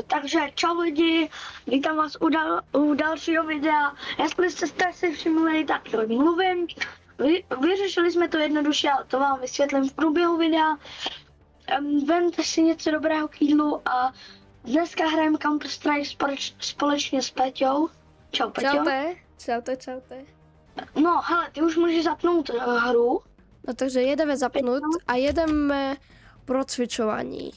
Takže čau lidi, vítám vás u dalšího videa. Jestli jste si všimli, tak mluvím. Vyřešili jsme to jednoduše, ale to vám vysvětlím v průběhu videa. Vemte si něco dobrého k jídlu a dneska hrajeme Counter-Strike společně s Peťou. Čau Peťo. Čaute. No hele, ty už můžeš zapnout hru. No takže jedeme zapnout a jedeme pro cvičování.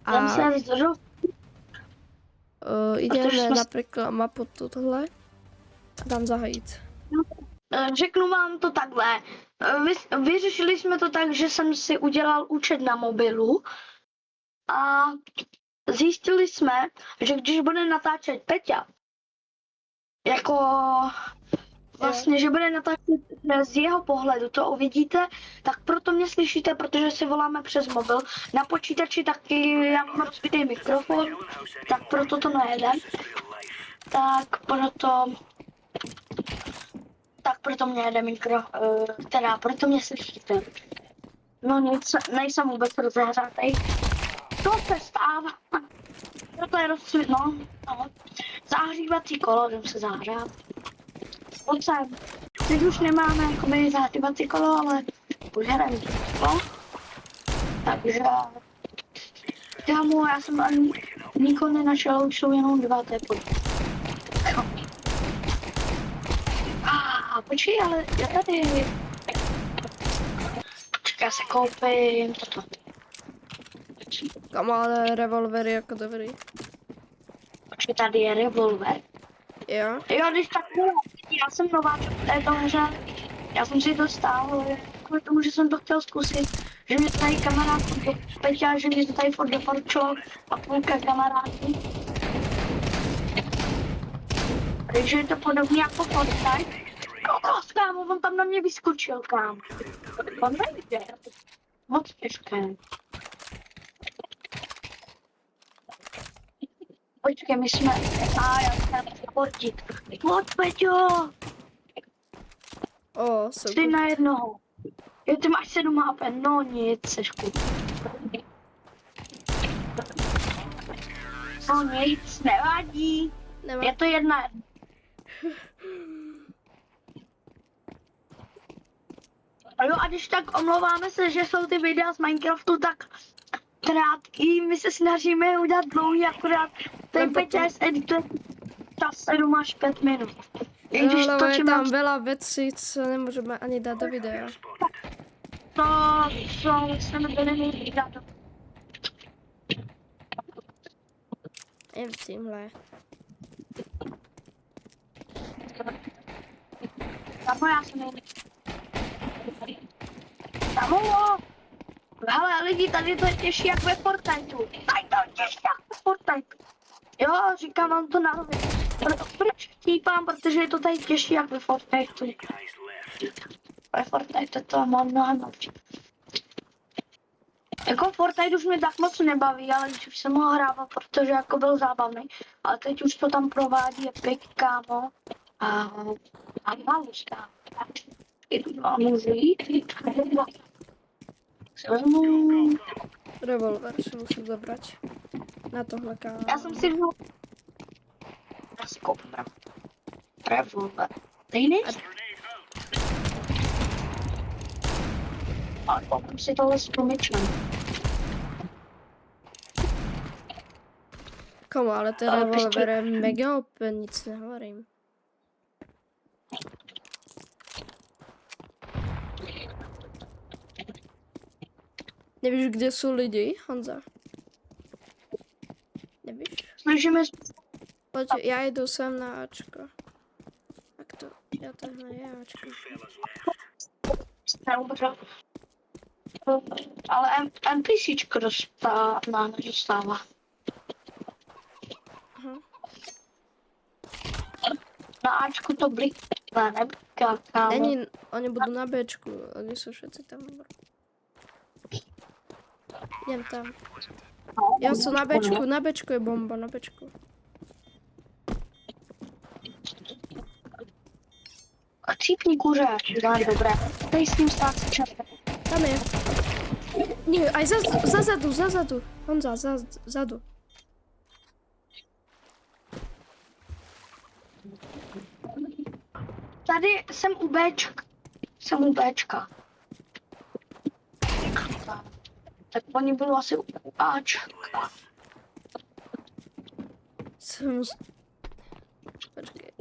Tam se zdržel. Ideme například mapu tohle a tam zahajít. Řeknu vám to takhle. Vyřešili jsme to tak, že jsem si udělal účet na mobilu a zjistili jsme, že když bude natáčet Peťa, jako vlastně, že bude natáčet z jeho pohledu, to uvidíte, tak proto mě slyšíte, protože si voláme přes mobil. Na počítači taky já mám rozbitý mikrofon, tak proto to nejde. Tak proto mě jede proto mě slyšíte. No nic, nejsem vůbec rozehřátej. To se stává. Proto je no. Zahřívací kolo, jdem se zahřát. Pojď sem. Teď už nemáme jakoby zahřívací kolo, ale požerem to. Takže já jsem ani nikoho nenašel, už jsou jenom 2 tepy. Počkej, ale já tady... Počkej, já se koupím toto. Kam ale revolvery jako dobrý. Počkej, tady je revolver. Jo? Jo, když tak já jsem nováček v této hře. Já jsem si to stáhl, kvůli tomu, že jsem to chtěl zkusit. Že mě tady kamarád Peťa, že mě to tady furt doporučilo a půlka kamarádů. Takže je to podobně jako Fortnite. Kokos, kámo, on tam na mě vyskočil, kámo. On nejde. Moc těžké. Počkej, my jsme... já jsem sportit. Pojď, Peťo! Super. 3 na 1. Jo, ty máš 7 HP, no nic, sešku. No nic, nevadí. Je to 1. Jo, a když tak omlouváme se, že jsou ty videa z Minecraftu tak krátký, my se snažíme udělat dlouhý, akorát ten Peťa edituje ta 7 až 5 minut. No, ale je tam veľa vecí, co nemůžeme ani dát do videa. To se nebyli nejvíc dát. Jen v tímhle. Tamo já jsem nejvíc. Tamo! Hele lidi, tady to je těžší jak ve Fortniteu. Tady to je těžší jak ve Fortniteu. Jo, říkám vám to na rovinu. Proč típám, protože je to tady těžší jak ve Fortniteu. Ve Fortniteu to mám mnohem lepší. Jako Fortnite už mě tak moc nebaví, ale když jsem ho hrával, protože jako byl zábavný. Ale teď už to tam provádí Epic, kámo. A Maluška. A můžu jít? Revolver si musím zabrat. Na tohle kámo. Já jsem si vzal... Já si koupím revolver. Ty nejsi? Ale koupím si tohle s průmyčem. Komu, ale ten revolver je mega open, nic nehovorím. Nevíš, kde jsou lidi, Honza? Nevíš? Snažíme se... Pojď, já jdu sem na Ačko. Tak to, já tohle je Ačko. Ale NPCčko dostává. Na Ačku to bliká, nebliká, kámo. Není, oni budou na Bčku, oni jsou všetci tam. Jdem tam. Jo, jsou na Bčku je bomba, na Bčku. A cípní kuře, dobré. Tady s ním stát se čas. Tam je. Nie, aj zazadu. Honza, zadu. Tady jsem u Bčka. Jsem u Bčka. Tak oni budou asi u Ačka. Počkej.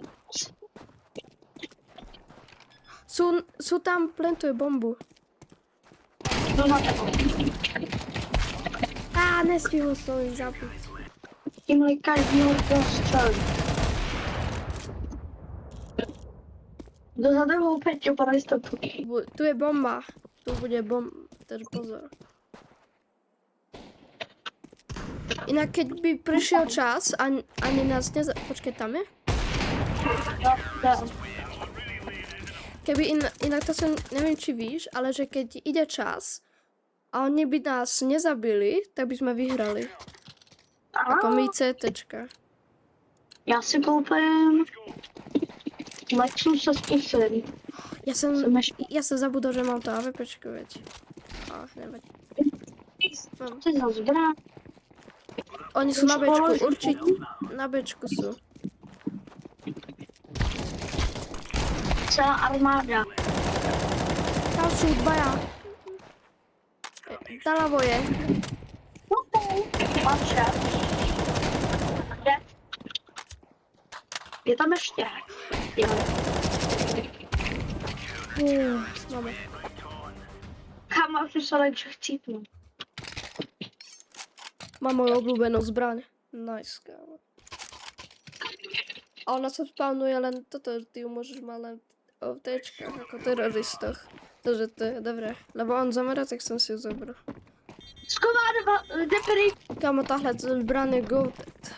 Jsou tam, plantuje bombu. No na tebe. Nesmím se jich zabít. Tímhle každýho postřelí. Jdu za tebou, Peťo, pro jistotu. Tu je bomba. Tu bude bomba. Takže pozor. Inak keď by prišiel čas a ani nás Počkej, tam je? No, Inak to som, neviem či víš, ale že keď ide čas a oni by nás nezabili, tak by sme vyhrali. Ako my CTčka. Já si koupím Lexus se zkusím. Ja som zabudol, že mám to AVPčko, veď. Nevadí. Ty za zbraň. Oni sú na Bčku, určite. Na Bčku sú. Celá armáda. Tam sú dvaja. Naľavo je. Patře. Kde? Je tam ještě. Jo. Máme. Kam už se lepší chcípnout. Mám moju obľúbenú zbraň. Nice, kámo. A ona sa spawnuje len toto, ty ju môžeš mať len v tečkách, ako teroristoch. Takže to je dobré. Lebo on zomera, tak som si ju zobral. Skovářova, jde pryč. Kámo, tahle zbraň je goated.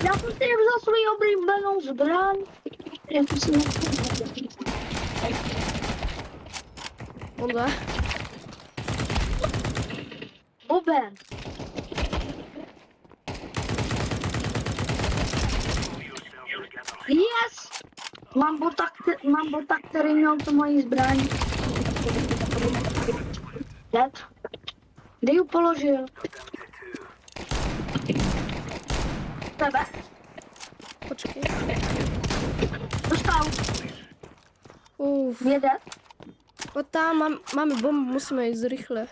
Já jsem si vzal svou oblíbenou zbraň. Já to si Onda. Boben. Yes! Mám bota, který měl tu moji zbraň. Dead. Kde ji položil? Tebe. Počkej. Dostal. Je dead. Tam máme bombu, musíme ísť rýchle.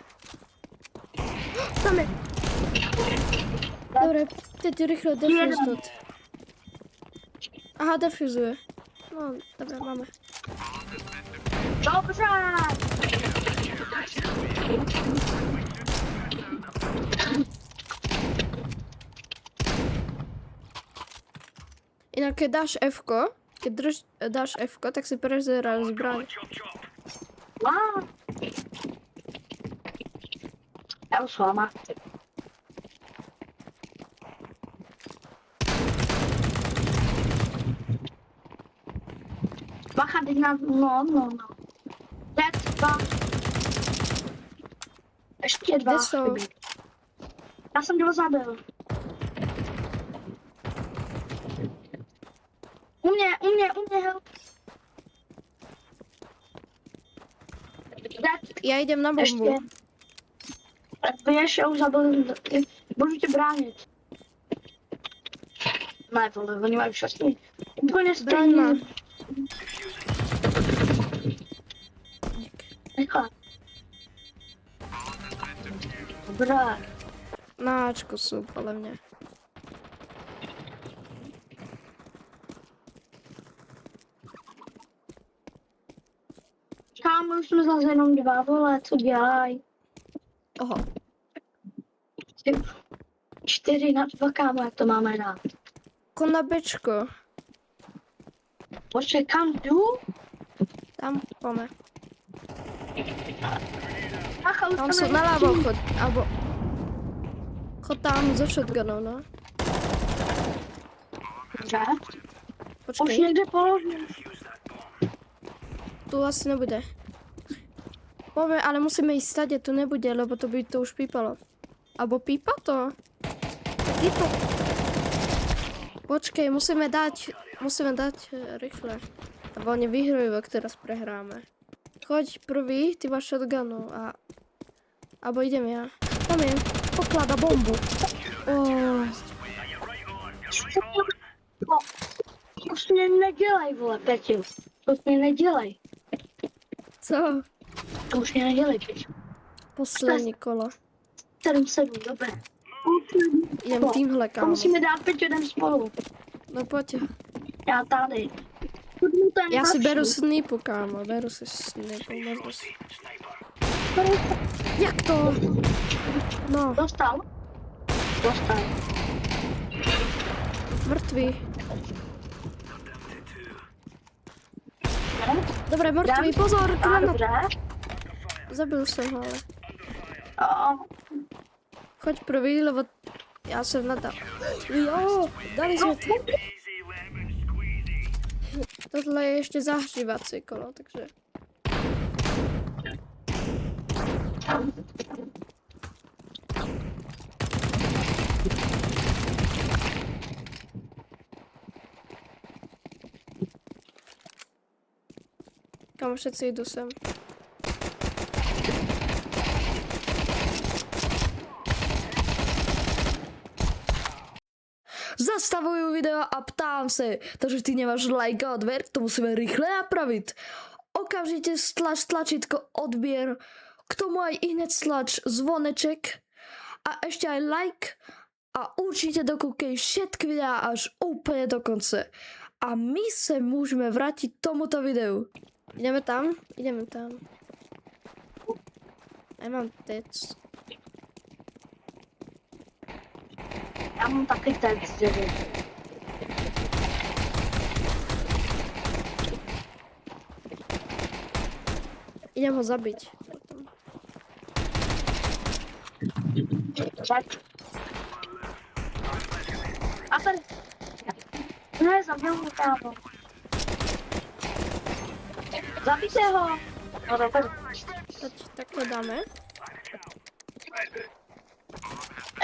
Tam je. Dobre, teď rýchle defuzovat. Aha, defuzuje. No, dobré, máme. Dobře. Inak keď dáš F-ko, dáš F-ko, tak si prezeráš zbraň. Wow. Já už s váma. Bacha, teď na... No. Dead, dva. Ještě dva. Kde jsou? Já jsem dva zabil. U mě, help. Dead. Já jdem na bombu. Ještě. Běž, já už zabil. Budu tě bránit. Ne, vole, oni mají všechny. Úplně stejný. Bráň Nechá. Dobrá. Na Ačku jsou, podle mě. Kámo, už jsme zase jenom dva, vole, co dělaj? Oho. 4-2, kámo, jak to máme dát? Kon na Bčko. Počkej, kam jdu? Tam, pome. Bacha, už Tam tam jsou je naľavo další. chod, alebo... Chod tam so shotgunou, no. Dobře. Už Počkej, někde položím. tu asi nebude. Pome, ale musíme ísť stade, tu nebude, lebo to by to už pípalo. Abo pípa to? Ty to... Počkej, musíme dať rýchle. Lebo oni vyhrajú, ak teraz prehráme. Choď prvý, ty máš shotgunu a... Abo idem ja. Tam je, poklada bombu. Oh, No, už mě nedělej, vole, Peti. To už mě nedělej. co? To už mě nedělej, Peti. Poslední kolo. 7-7, dobré. Jdem tímhle, To kámo. musíme dát, Peti, jdem spolu. No pojď. Já tady. Já si beru snipu, kámo. Beru si snipu. Jak to? No, Dostal? Dostal. mrtvý. Dobré, mrtvý, pozor, A granát. dobře. Zabil jsem ho, ale. A, Choď prvý, lebo já jsem nadal. Jo, dali jsme to. Tohle je ještě zahřívací kolo, takže... Kam všetci jdu sem. Zastavuju video a ptám se, takže ty nemáš like a odběr, to musíme rychle napravit. Okamžite stlač tlačítko odběr, k tomu aj ihned stlač zvoneček a ešte aj like a určite dokoukej všetky videá až úplne do konce. A my se môžeme vrátiť tomuto videu. Ideme tam? Ideme tam. Ja mám tec. já mám taky text, že Idem ho zabiť. Potom. tak. A tady. Ne, zabil mu kámo. Zabijte ho. No dobré. Teď takhle dáme.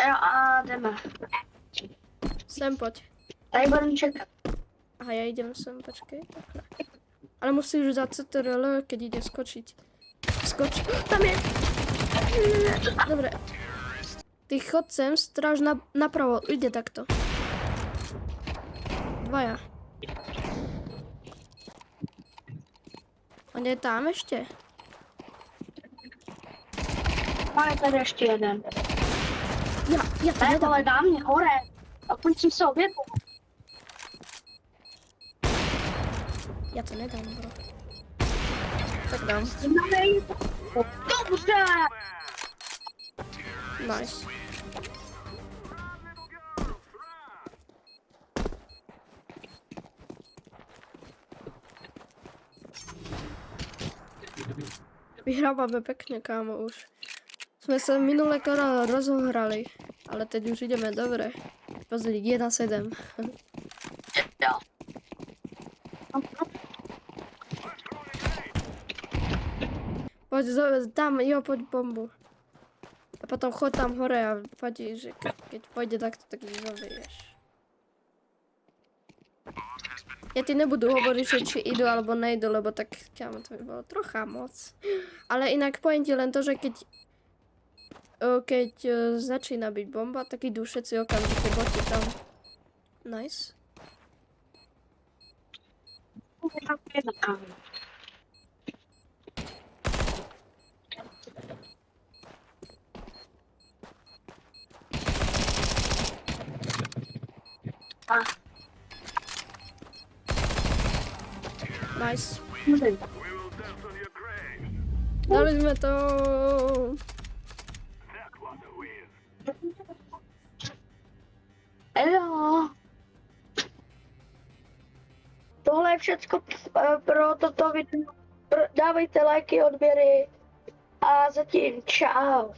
Jo, a jdeme. Sem poď. Tady budeme čekat. Aha, ja idem sem, počkej. Takhle. Ale musíš dať CTRL, keď ide skočiť. Skoč. Tam je! Dobre. Ty chod sem, stráž napravo. Ide takto. Dvaja. On je tam ešte? Máme tady ještě jeden. Ja to Ne, nedám. vole, dá mě hore. A pojď se obětu. Ja to nedám, bro. Tak dám. Dobře. Nice. Vyhrávame pekne, kámo, už. Sme sa minulé kolo rozohrali, ale teď už ideme dobre. Pozri, 1-7. Jo. Poď tam, jo, poď bombu. A potom chod tam hore a poď, že keď pôjde takto, tak ich zabiješ. Ja ti nebudú hovoriť, že či idú alebo nejdu, lebo tak, kámo, to by bolo trocha moc. Ale inak poviem ti len to, že keď začína byť bomba, tak idú všetci okamžite boti tam. Nice. Nice. Dali sme to. Jo. Tohle je všecko pro toto video. Dávejte lajky, odběry a zatím čau.